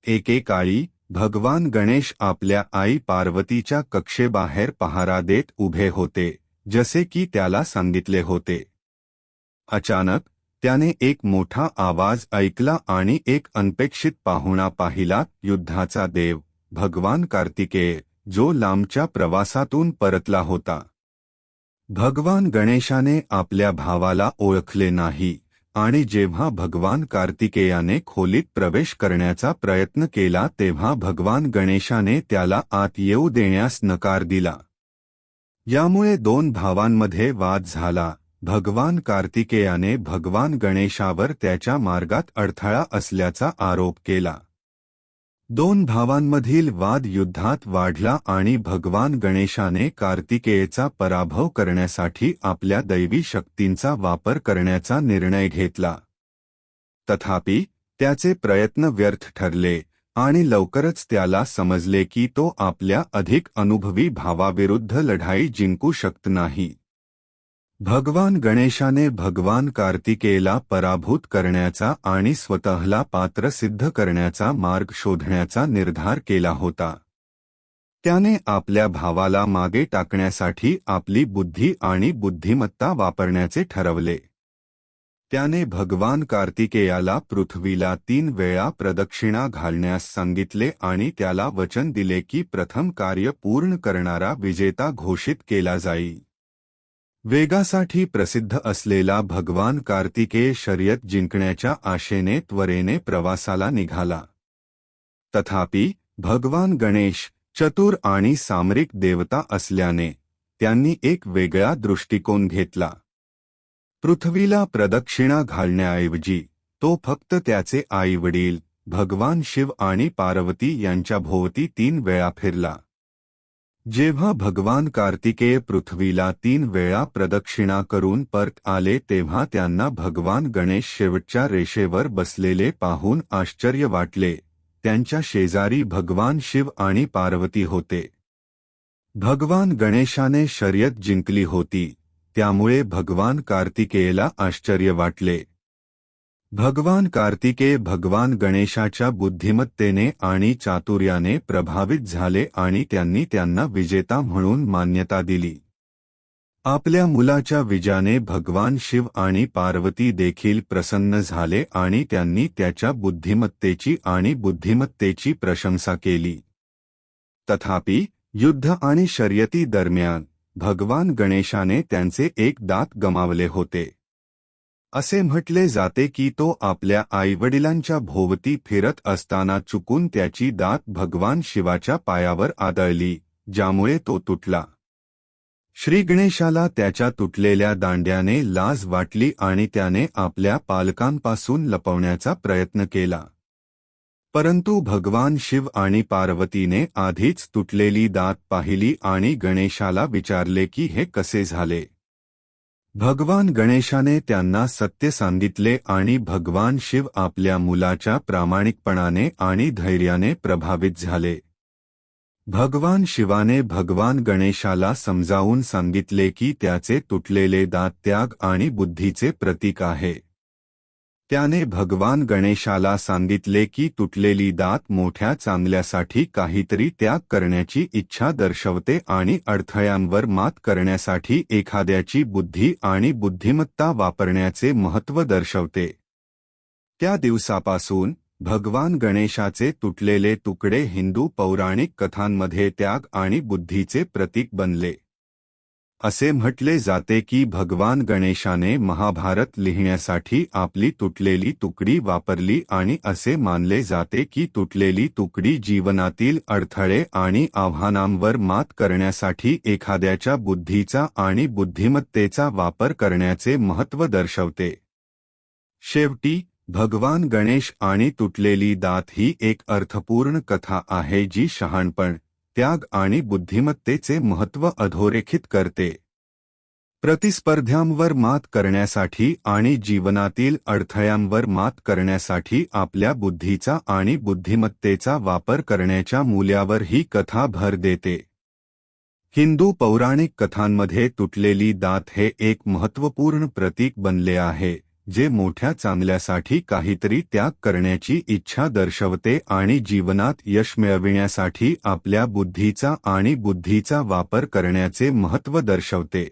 एकेकाळी भगवान गणेश आपल्या आई पार्वतीच्या कक्षेबाहेर पहारा देत उभे होते, जसे की त्याला सांगितले होते. अचानक त्याने एक मोठा आवाज ऐकला आणि एक अनपेक्षित पाहुणा पाहिला. युद्धाचा देव भगवान कार्तिकेय, जो लांबच्या प्रवासातून परतला होता. भगवान गणेशाने आपल्या भावाला ओळखले नाही आणि जेव्हा भगवान कार्तिकेयाने खोलीत प्रवेश करण्याचा प्रयत्न केला तेव्हा भगवान गणेशाने त्याला आत येऊ देण्यास नकार दिला. यामुळे दोन भावांमध्ये वाद झाला. भगवान कार्तिकेयाने भगवान गणेशावर त्याच्या मार्गात अडथळा असल्याचा आरोप केला. दोन भावांमधील वाद युद्धात वाढला आणि भगवान गणेशाने कार्तिकेयचा पराभव करण्यासाठी आपल्या दैवी शक्तींचा वापर करण्याचा निर्णय घेतला. तथापि त्याचे प्रयत्न व्यर्थ ठरले आणि लवकरच त्याला समजले की तो आपल्या अधिक अनुभवी भावाविरुद्ध लढाई जिंकू शकत नाही. भगवान गणेशाने भगवान कार्तिकेयला पराभूत करण्याचा आणि स्वतःला पात्र सिद्ध करण्याचा मार्ग शोधण्याचा निर्धार केला होता. त्याने आपल्या भावाला मागे टाकण्यासाठी आपली बुद्धी आणि बुद्धिमत्ता वापरण्याचे ठरवले. त्याने भगवान कार्तिकेयाला पृथ्वीला 3 वेळा प्रदक्षिणा घालण्यास सांगितले आणि त्याला वचन दिले की प्रथम कार्य पूर्ण करणारा विजेता घोषित केला जाईल. वेगासाठी प्रसिद्ध असलेला भगवान कार्तिकेय शर्यत जिंकण्याच्या आशेने त्वरेने प्रवासाला निघाला. तथापि भगवान गणेश चतुर आणि सामरिक देवता असल्याने त्यांनी एक वेगळा दृष्टिकोन घेतला. पृथ्वीला प्रदक्षिणा घालण्याऐवजी तो फक्त त्याचे आईवडील भगवान शिव आणि पार्वती यांच्या भोवती 3 वेळा फिरला. जेव्हा भगवान कार्तिकेय पृथ्वीला 3 वेळा प्रदक्षिणा करून परत आले तेव्हा त्यांना भगवान गणेश शेवटच्या रेषेवर बसलेले पाहून आश्चर्य वाटले. त्यांच्या शेजारी भगवान शिव आणि पार्वती होते. भगवान गणेशाने शर्यत जिंकली होती, त्यामुळे भगवान कार्तिकेयला आश्चर्य वाटले. भगवान कार्तिकेय भगवान गणेशाच्या बुद्धिमत्तेने आणि चातुर्याने प्रभावित झाले आणि त्यांनी त्यांना विजेता म्हणून मान्यता दिली. आपल्या मुलाच्या विजयाने भगवान शिव आणि पार्वती देखील प्रसन्न झाले आणि त्यांनी त्याच्या बुद्धिमत्तेची आणि बुद्धिमत्तेची प्रशंसा केली. तथापि युद्ध आणि शर्यती दरम्यान भगवान गणेशाने त्यांचे एक दात गमावले होते. असे म्हटले जाते की तो आपल्या आईवडिलांच्या भोवती फिरत असताना चुकून त्याची दात भगवान शिवाच्या पायावर आदळली, ज्यामुळे तो तुटला. श्रीगणेशाला त्याच्या तुटलेल्या दांड्याने लाज वाटली आणि त्याने आपल्या पालकांपासून लपवण्याचा प्रयत्न केला. परंतु भगवान शिव आणि पार्वतीने आधीच तुटलेली दात पाहिली आणि गणेशाला विचारले की हे कसे झाले. भगवान गणेशाने त्यांना सत्य सांगितले आणि भगवान शिव आपल्या मुलाच्या प्रामाणिकपणाने आणि धैर्याने प्रभावित झाले. भगवान शिवाने भगवान गणेशाला समजावून सांगितले की त्याचे तुटलेले दात त्याग आणि बुद्धीचे प्रतीक आहे. त्याने भगवान गणेशाला सांगितले की तुटलेली दात मोठ्या चांगल्यासाठी काहीतरी त्याग करण्याची इच्छा दर्शवते आणि अडथळ्यांवर मात करण्यासाठी एखाद्याची बुद्धी आणि बुद्धिमत्ता वापरण्याचे महत्त्व दर्शवते. त्या दिवसापासून भगवान गणेशाचे तुटलेले तुकडे हिंदू पौराणिक कथांमध्ये त्याग आणि बुद्धीचे प्रतीक बनले. असे म्हटले जाते की भगवान गणेशाने महाभारत लिहिण्यासाठी आपली तुटलेली तुकडी वापरली आणि असे मानले जाते की तुटलेली तुकडी जीवनातील अडथळे आणि आव्हानांवर मात करण्यासाठी एखाद्याच्या बुद्धीचा आणि बुद्धिमत्तेचा वापर करण्याचे महत्त्व दर्शवते. शेवटी भगवान गणेश आणि तुटलेली दात ही एक अर्थपूर्ण कथा आहे जी शहाणपण, त्याग आणि बुद्धिमत्तेचे महत्त्व अधोरेखित करते. प्रतिस्पर्ध्यांवर मात करण्यासाठी आणि जीवनातील अडथळ्यांवर मात करण्यासाठी आपल्या बुद्धीचा आणि बुद्धिमत्तेचा वापर करण्याच्या मूल्यावर ही कथा भर देते. हिंदू पौराणिक कथांमध्ये तुटलेली दात हे एक महत्त्वपूर्ण प्रतीक बनले आहे, जे मोठ्या चांगल्यासाठी काहीतरी त्याग करण्याची इच्छा दर्शवते आणि जीवनात यश मिळविण्यासाठी आपल्या बुद्धीचा आणि बुद्धीचा वापर करण्याचे महत्त्व दर्शवते.